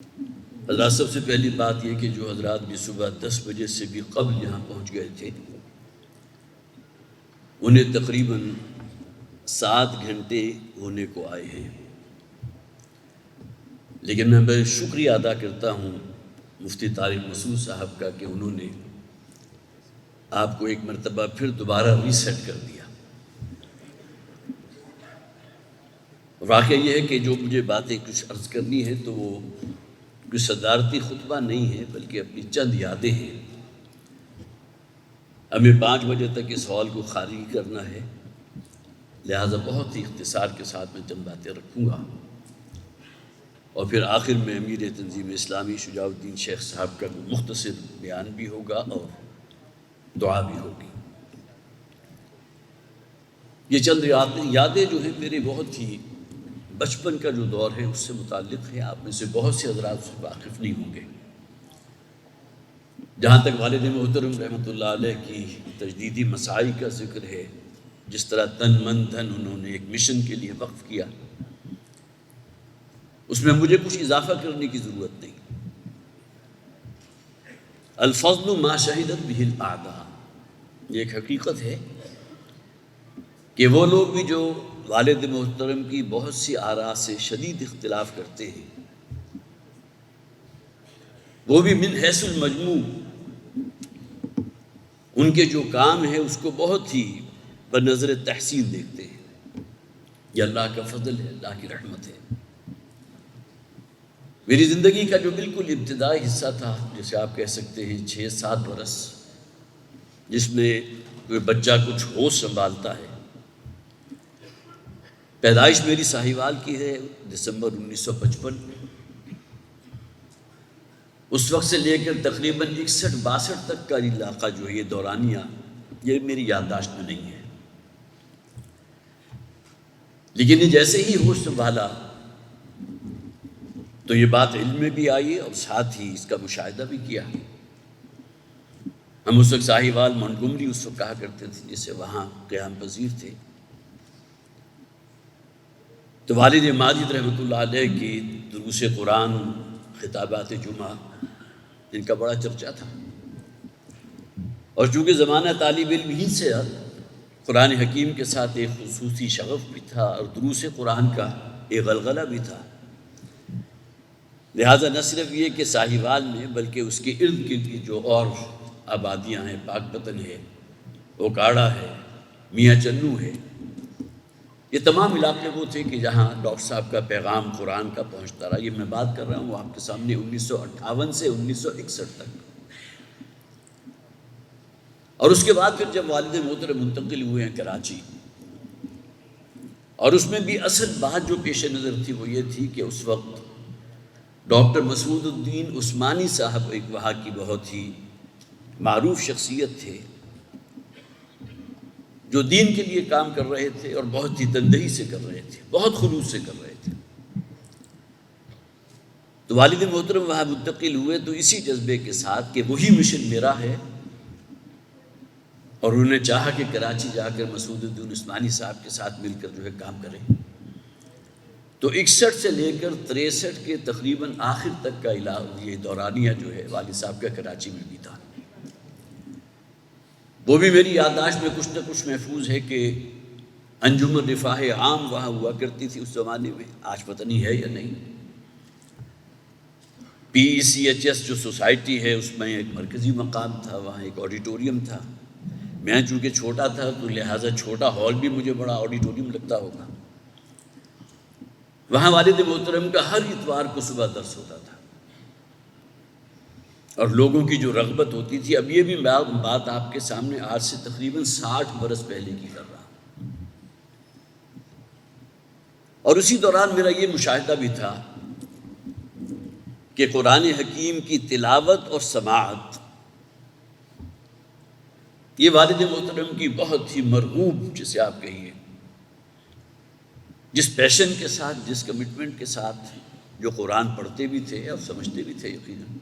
حضرات، سب سے پہلی بات یہ کہ جو حضرات بھی صبح 10 بجے سے بھی قبل یہاں پہنچ گئے تھے انہیں تقریباً 7 گھنٹے ہونے کو آئے ہیں، لیکن میں بڑے شکریہ ادا کرتا ہوں مفتی طارق مسعود صاحب کا کہ انہوں نے آپ کو ایک مرتبہ پھر دوبارہ ریسیٹ کر دیا۔ واقعہ یہ ہے کہ جو مجھے باتیں کچھ عرض کرنی ہے تو وہ کوئی صدارتی خطبہ نہیں ہے بلکہ اپنی چند یادیں ہیں۔ ہمیں 5 بجے تک اس ہال کو خالی کرنا ہے، لہٰذا بہت ہی اختصار کے ساتھ میں چند باتیں رکھوں گا، اور پھر آخر میں امیر تنظیم اسلامی شجاع الدین شیخ صاحب کا مختصر بیان بھی ہوگا اور دعا بھی ہوگی۔ یہ چند یادیں جو ہیں میرے بہت ہی بچپن کا جو دور ہے اس سے متعلق ہے۔ آپ میں سے بہت سے حضرات اس سے واقف نہیں ہوں گے۔ جہاں تک والد محترم رحمۃ اللہ علیہ کی تجدیدی مساعی کا ذکر ہے، جس طرح تن من دھن انہوں نے ایک مشن کے لیے وقف کیا، اس میں مجھے کچھ اضافہ کرنے کی ضرورت نہیں۔ الفضل ما شہدت بہ الاعداء، یہ ایک حقیقت ہے کہ وہ لوگ بھی جو والد محترم کی بہت سی آراء سے شدید اختلاف کرتے ہیں، وہ بھی من حیث المجموع ان کے جو کام ہے اس کو بہت ہی بنظر تحسین دیکھتے ہیں۔ یہ اللہ کا فضل ہے، اللہ کی رحمت ہے۔ میری زندگی کا جو بالکل ابتدائی حصہ تھا، جسے آپ کہہ سکتے ہیں 6-7 برس، جس میں کوئی بچہ کچھ ہوش سنبھالتا ہے، پیدائش میری ساہیوال کی ہے دسمبر 1955۔ اس وقت سے لے کر تقریباً 61-62 تک کا علاقہ جو ہے، یہ دورانیہ، یہ میری یادداشت میں نہیں ہے، لیکن یہ جیسے ہی ہوش سنبھالا تو یہ بات علم میں بھی آئی اور ساتھ ہی اس کا مشاہدہ بھی کیا۔ ہم اس وقت ساہیوال مونٹگومری اس وقت کہا کرتے تھے، جسے وہاں قیام پذیر تھے، تو والد ماجد رحمۃ اللہ علیہ کی دروس قرآن، خطابات جمعہ، ان کا بڑا چرچا تھا، اور چونکہ زمانہ طالب علم ہی سے قرآن حکیم کے ساتھ ایک خصوصی شغف بھی تھا اور دروس قرآن کا ایک غلغلہ بھی تھا، لہٰذا نہ صرف یہ کہ ساہیوال میں بلکہ اس کے ارد گرد کی جو اور آبادیاں ہیں، پاک پتن ہے، اوکاڑا ہے، میاں چنو ہے، یہ تمام علاقے وہ تھے کہ جہاں ڈاکٹر صاحب کا پیغام قرآن کا پہنچتا رہا۔ یہ میں بات کر رہا ہوں آپ کے سامنے 1958 سے 1961 تک، اور اس کے بعد پھر جب والد محترم منتقل ہوئے ہیں کراچی، اور اس میں بھی اصل بات جو پیش نظر تھی وہ یہ تھی کہ اس وقت ڈاکٹر مسعود الدین عثمانی صاحب ایک وہاں کی بہت ہی معروف شخصیت تھے، جو دین کے لیے کام کر رہے تھے اور بہت ہی تندہی سے کر رہے تھے، بہت خلوص سے کر رہے تھے۔ تو والد محترم وہاں منتقل ہوئے تو اسی جذبے کے ساتھ کہ وہی مشن میرا ہے، اور انہوں نے چاہا کہ کراچی جا کر مسعود الدین عثمانی صاحب کے ساتھ مل کر جو ہے کام کریں۔ تو 61 سے لے کر 63 کے تقریباً آخر تک کا یہ دورانیہ جو ہے والد صاحب کا کراچی میں بھی تھا۔ وہ بھی میری یادداشت میں کچھ نہ کچھ محفوظ ہے کہ انجمن رفاہ عام وہاں ہوا کرتی تھی اس زمانے میں، آج پتہ نہیں ہے یا نہیں۔ PECHS جو سوسائٹی ہے اس میں ایک مرکزی مقام تھا، وہاں ایک آڈیٹوریم تھا۔ میں چونکہ چھوٹا تھا تو لہٰذا چھوٹا ہال بھی مجھے بڑا آڈیٹوریم لگتا ہوگا۔ وہاں والد محترم کا ہر اتوار کو صبح درس ہوتا تھا، اور لوگوں کی جو رغبت ہوتی تھی، اب یہ بھی بات آپ کے سامنے آج سے تقریباً 60 برس پہلے کی کر رہا ہوں، اور اسی دوران میرا یہ مشاہدہ بھی تھا کہ قرآن حکیم کی تلاوت اور سماعت یہ والد محترم کی بہت ہی مرغوب، جسے آپ کہیے، جس پیشن کے ساتھ، جس کمٹمنٹ کے ساتھ جو قرآن پڑھتے بھی تھے اور سمجھتے بھی تھے یقیناً،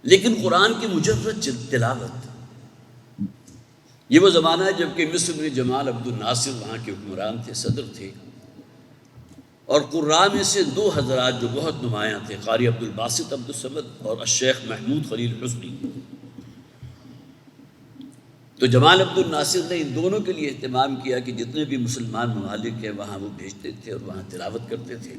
لیکن قرآن کی مجرد تلاوت، یہ وہ زمانہ ہے جب کہ مصر میں جمال عبد الناصر وہاں کے حکمران تھے، صدر تھے، اور قراء میں سے 2 حضرات جو بہت نمایاں تھے، قاری عبد الباسط عبد الصمد اور الشیخ محمود خلیل حسنی، تو جمال عبد الناصر نے ان دونوں کے لیے اہتمام کیا کہ جتنے بھی مسلمان ممالک ہیں وہاں وہ بھیجتے تھے اور وہاں تلاوت کرتے تھے۔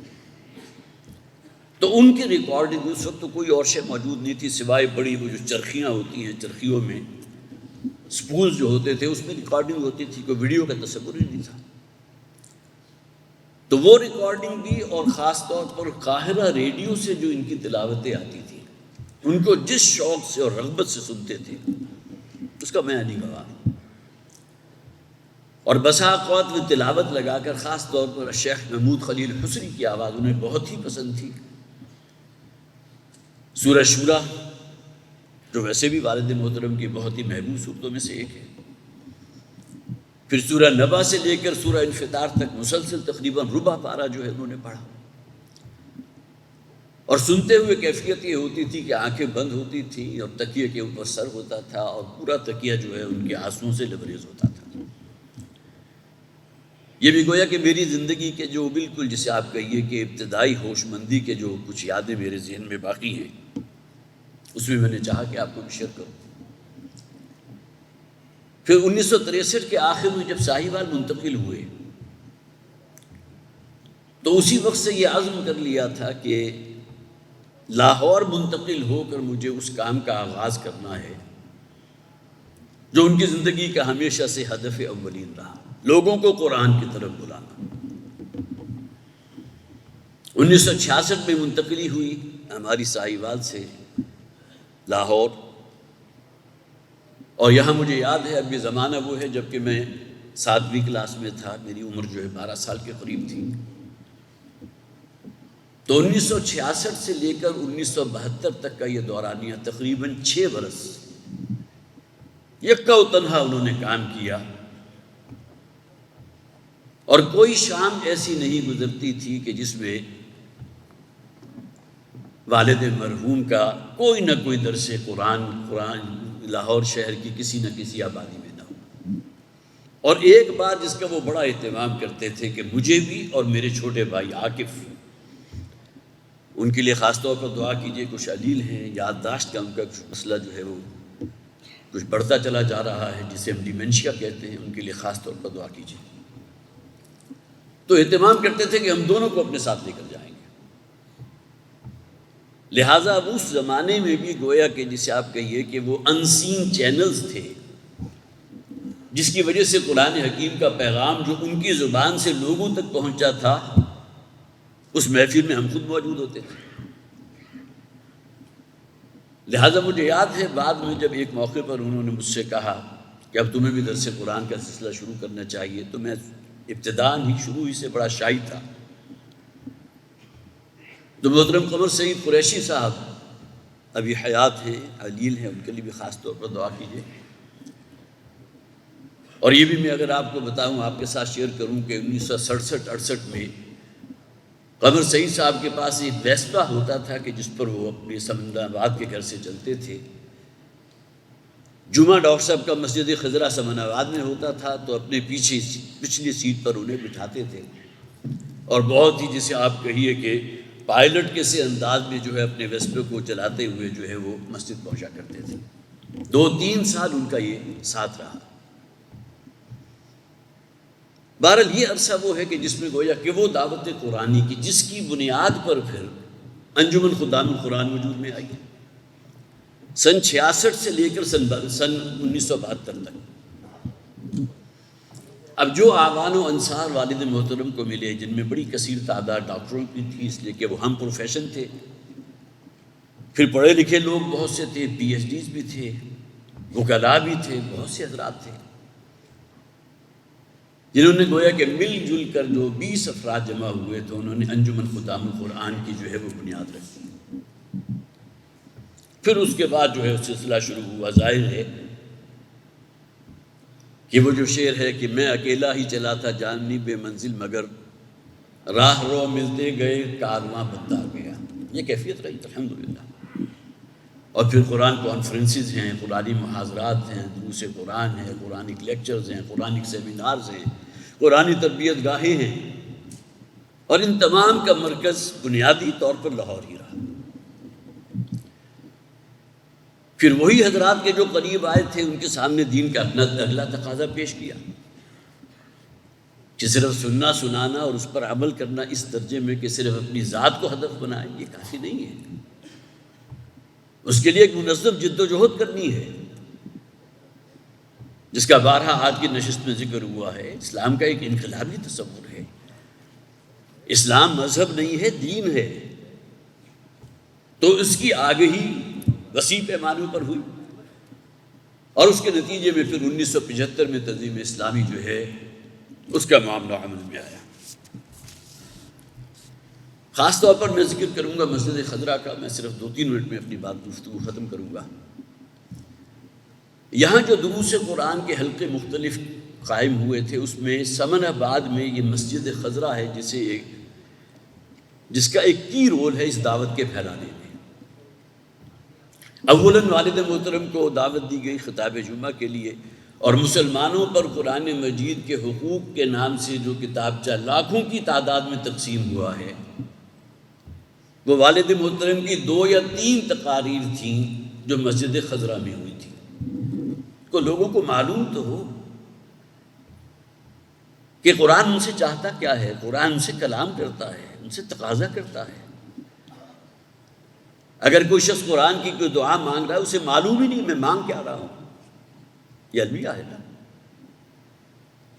تو ان کی ریکارڈنگ اس وقت تو کوئی اور شے موجود نہیں تھی سوائے بڑی وہ جو چرخیاں ہوتی ہیں، چرخیوں میں سپولز جو ہوتے تھے اس میں ریکارڈنگ ہوتی تھی، کوئی ویڈیو کا تصور ہی نہیں تھا۔ تو وہ ریکارڈنگ بھی، اور خاص طور پر قاہرہ ریڈیو سے جو ان کی تلاوتیں آتی تھیں، ان کو جس شوق سے اور رغبت سے سنتے تھے اس کا میں نہیں گواہ ہوں۔ اور بسا اوقات وہ تلاوت لگا کر، خاص طور پر شیخ محمود خلیل حسنی کی آواز انہیں بہت ہی پسند تھی۔ سورہ شورا جو ویسے بھی والد محترم کی بہت ہی محبوب صورتوں میں سے ایک ہے، پھر سورہ نبا سے لے کر سورہ انفطار تک مسلسل تقریباً ربع پارہ جو ہے انہوں نے پڑھا، اور سنتے ہوئے کیفیت یہ ہوتی تھی کہ آنکھیں بند ہوتی تھیں اور تکیے کے اوپر سر ہوتا تھا اور پورا تکیہ جو ہے ان کے آنسوؤں سے لبریز ہوتا تھا۔ یہ بھی گویا کہ میری زندگی کے جو بالکل جسے آپ کہیے کہ ابتدائی ہوش مندی کے جو کچھ یادیں میرے ذہن میں باقی ہیں، اس میں نے چاہا کہ آپ کو بھی شیئر کروں۔ پھر 1963 کے آخر میں جب ساہیوال منتقل ہوئے تو اسی وقت سے یہ عزم کر لیا تھا کہ لاہور منتقل ہو کر مجھے اس کام کا آغاز کرنا ہے جو ان کی زندگی کا ہمیشہ سے ہدف اولین رہا، لوگوں کو قرآن کی طرف بلانا۔ 1966 میں منتقلی ہوئی ہماری ساہیوال سے لاہور، اور یہاں مجھے یاد ہے اب یہ زمانہ وہ ہے جب کہ میں 7ویں کلاس میں تھا، میری عمر جو ہے 12 سال کے قریب تھی۔ تو 1966 سے لے کر 1972 تک کا یہ دورانیہ تقریباً 6 برس یکا و تنہا انہوں نے کام کیا، اور کوئی شام ایسی نہیں گزرتی تھی کہ جس میں والد مرحوم کا کوئی نہ کوئی درس قرآن لاہور شہر کی کسی نہ کسی آبادی میں نہ ہو۔ اور ایک بات جس کا وہ بڑا اہتمام کرتے تھے کہ مجھے بھی اور میرے چھوٹے بھائی عاقف، ان کے لیے خاص طور پر دعا کیجیے، کچھ علیل ہیں، یادداشت کا ان کا مسئلہ جو ہے وہ کچھ بڑھتا چلا جا رہا ہے، جسے ہم ڈیمنشیا کہتے ہیں، ان کے لیے خاص طور پر دعا کیجیے۔ تو اہتمام کرتے تھے کہ ہم دونوں کو اپنے ساتھ لے کر جائیں گے۔ لہٰذا اس زمانے میں بھی گویا کہ جسے آپ کہیے کہ وہ انسین چینلز تھے جس کی وجہ سے قرآن حکیم کا پیغام جو ان کی زبان سے لوگوں تک پہنچا تھا، اس محفل میں ہم خود موجود ہوتے تھے۔ لہٰذا مجھے یاد ہے بعد میں جب ایک موقع پر انہوں نے مجھ سے کہا کہ اب تمہیں بھی درس قرآن کا سلسلہ شروع کرنا چاہیے، تو میں ابتداءً شروع ہی سے بڑا شائی تھا۔ تو محترم قمر سعید قریشی صاحب ابھی حیات ہیں، علیل ہیں، ان کے لیے بھی خاص طور پر دعا کیجیے۔ اور یہ بھی میں اگر آپ کو بتاؤں، آپ کے ساتھ شیئر کروں کہ 1967-68 میں قمر سعید صاحب کے پاس ایک ویسپا ہوتا تھا کہ جس پر وہ اپنے سمند آباد کے گھر سے چلتے تھے۔ جمعہ ڈاکٹر صاحب کا مسجد خضرہ سمن آباد میں ہوتا تھا، تو اپنے پچھلی سیٹ پر انہیں بٹھاتے تھے، اور بہت ہی جسے آپ کہیے کہ پائلٹ کے سے انداز میں جو ہے اپنے ویسپے کو چلاتے ہوئے جو ہے وہ مسجد پہنچا کرتے تھے۔ 2-3 سال ان کا یہ ساتھ رہا۔ بہرحال یہ عرصہ وہ ہے کہ جس میں گویا کہ وہ دعوت قرآنی کی جس کی بنیاد پر پھر انجمن خدام القرآن وجود میں آئی، سن 66 سے لے کر سن 1972 تک۔ اب جو اعوان و انصار والد محترم کو ملے، جن میں بڑی کثیر تعداد ڈاکٹروں کی تھی، اس لیے کہ وہ ہم پروفیشن تھے، پھر پڑھے لکھے لوگ بہت سے تھے، پی ایچ ڈیز بھی تھے، وکلاء بھی تھے، بہت سے حضرات تھے جنہوں نے گویا کہ مل جل کر جو 20 افراد جمع ہوئے تو انہوں نے انجمن خدام القرآن کی جو ہے وہ بنیاد رکھی۔ پھر اس کے بعد جو ہے سلسلہ شروع ہوا۔ ظاہر ہے کہ وہ جو شعر ہے کہ میں اکیلا ہی چلا تھا جانی بے منزل، مگر راہ رو ملتے گئے کارواں بنتا گیا، یہ کیفیت رہی الحمدللہ۔ اور پھر قرآن کانفرنسز ہیں، قرآنی محاضرات ہیں، دروس قرآن ہیں، قرآنک لیکچرز ہیں، قرآنک سیمینارز ہیں، قرآنی تربیت گاہیں ہیں۔ اور ان تمام کا مرکز بنیادی طور پر لاہور ہی رہا۔ پھر وہی حضرات کے جو قریب آئے تھے ان کے سامنے دین کا اگلا تقاضا پیش کیا کہ صرف سننا سنانا اور اس پر عمل کرنا اس درجے میں کہ صرف اپنی ذات کو ہدف بنائیں، یہ کافی نہیں ہے۔ اس کے لیے ایک منظم جد و جہد کرنی ہے، جس کا بارہا آج کی نشست میں ذکر ہوا ہے۔ اسلام کا ایک انقلابی تصور ہے۔ اسلام مذہب نہیں ہے، دین ہے۔ تو اس کی آگہی وسیع پیمانوں پر ہوئی، اور اس کے نتیجے میں پھر 1975 میں تنظیم اسلامی جو ہے اس کا معاملہ عمل میں آیا۔ خاص طور پر میں ذکر کروں گا مسجد خضرا کا۔ میں صرف 2-3 منٹ میں اپنی بات گفتگو ختم کروں گا۔ یہاں جو دروس قرآن کے حلقے مختلف قائم ہوئے تھے، اس میں سمن آباد میں یہ مسجد خضرا ہے جس کا ایک کی رول ہے اس دعوت کے پھیلانے میں۔ اولاً والد محترم کو دعوت دی گئی خطاب جمعہ کے لیے، اور مسلمانوں پر قرآن مجید کے حقوق کے نام سے جو کتابچہ لاکھوں کی تعداد میں تقسیم ہوا ہے، وہ والد محترم کی 2 یا 3 تقاریر تھیں جو مسجد خضرا میں ہوئی تھی۔ کو لوگوں کو معلوم تو ہو کہ قرآن ان سے چاہتا کیا ہے، قرآن ان سے کلام کرتا ہے، ان سے تقاضا کرتا ہے۔ اگر کوئی شخص قرآن کی کوئی دعا مانگ رہا ہے، اسے معلوم ہی نہیں میں مانگ کیا رہا ہوں، یہ المیہ ہے نا۔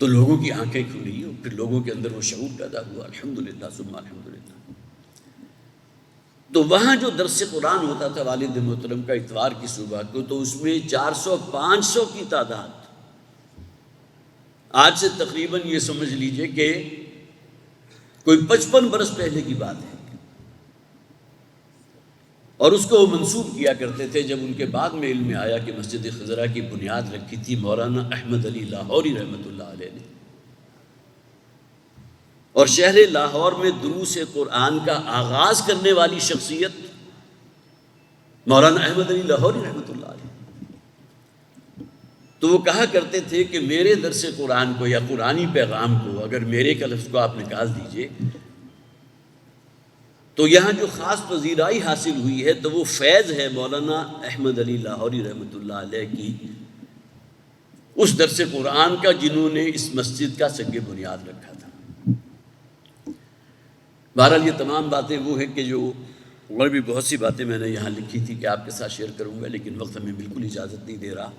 تو لوگوں کی آنکھیں کھلی اور پھر لوگوں کے اندر وہ شعور پیدا ہوا۔ الحمدللہ ثم الحمدللہ۔ تو وہاں جو درس قرآن ہوتا تھا والد محترم کا اتوار کی صبح کو، تو اس میں 400-500 کی تعداد، آج سے تقریباً یہ سمجھ لیجئے کہ کوئی 55 برس پہلے کی بات ہے، اور اس کو وہ منسوب کیا کرتے تھے جب ان کے بعد میں علم میں آیا کہ مسجد خضرا کی بنیاد رکھی تھی مولانا احمد علی لاہوری رحمۃ اللہ علیہ نے، اور شہر لاہور میں دروس قرآن کا آغاز کرنے والی شخصیت مولانا احمد علی لاہوری رحمۃ اللہ علیہ۔ تو وہ کہا کرتے تھے کہ میرے درس قرآن کو یا قرآنی پیغام کو اگر میرے کا لفظ کو آپ نکال دیجئے تو یہاں جو خاص پذیرائی حاصل ہوئی ہے تو وہ فیض ہے مولانا احمد علی لاہوری رحمۃ اللہ علیہ کی اس درس قرآن کا جنہوں نے اس مسجد کا سنگ بنیاد رکھا تھا۔ بہرحال یہ تمام باتیں وہ ہیں کہ جو اور بھی بہت سی باتیں میں نے یہاں لکھی تھی کہ آپ کے ساتھ شیئر کروں گا، لیکن وقت ہمیں بالکل اجازت نہیں دے رہا۔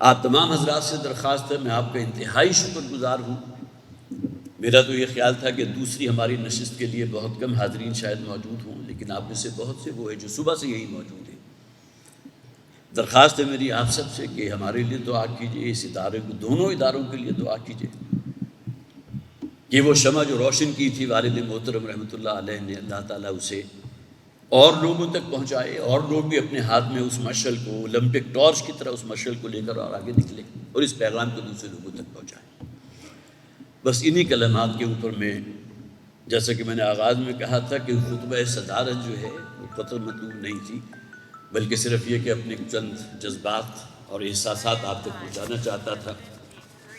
آپ تمام حضرات سے درخواست ہے، میں آپ کا انتہائی شکر گزار ہوں۔ میرا تو یہ خیال تھا کہ دوسری ہماری نشست کے لیے بہت کم حاضرین شاید موجود ہوں، لیکن آپ میں سے بہت سے وہ ہیں جو صبح سے یہی موجود ہیں۔ درخواست ہے میری آپ سب سے کہ ہمارے لیے دعا کیجیے، اس ادارے کو، دونوں اداروں کے لیے دعا کیجیے کہ وہ شمع جو روشن کی تھی والد محترم رحمۃ اللہ علیہ نے، اللہ تعالیٰ اسے اور لوگوں تک پہنچائے، اور لوگ بھی اپنے ہاتھ میں اس مشعل کو اولمپک ٹارچ کی طرح اس مشعل کو لے کر اور آگے نکلے اور اس پیغام کو دوسرے لوگوں تک پہنچائے۔ بس انہی کلمات کے اوپر میں، جیسا کہ میں نے آغاز میں کہا تھا کہ خطبہ صدارت جو ہے وہ قطر مطلوب نہیں تھی، بلکہ صرف یہ کہ اپنے چند جذبات اور احساسات آپ تک پہنچانا چاہتا تھا۔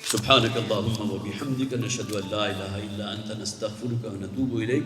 سبحانک اللہم و بحمدک، نشہد ان لا الہ الا انت، نستغفرک و نتوب الیک۔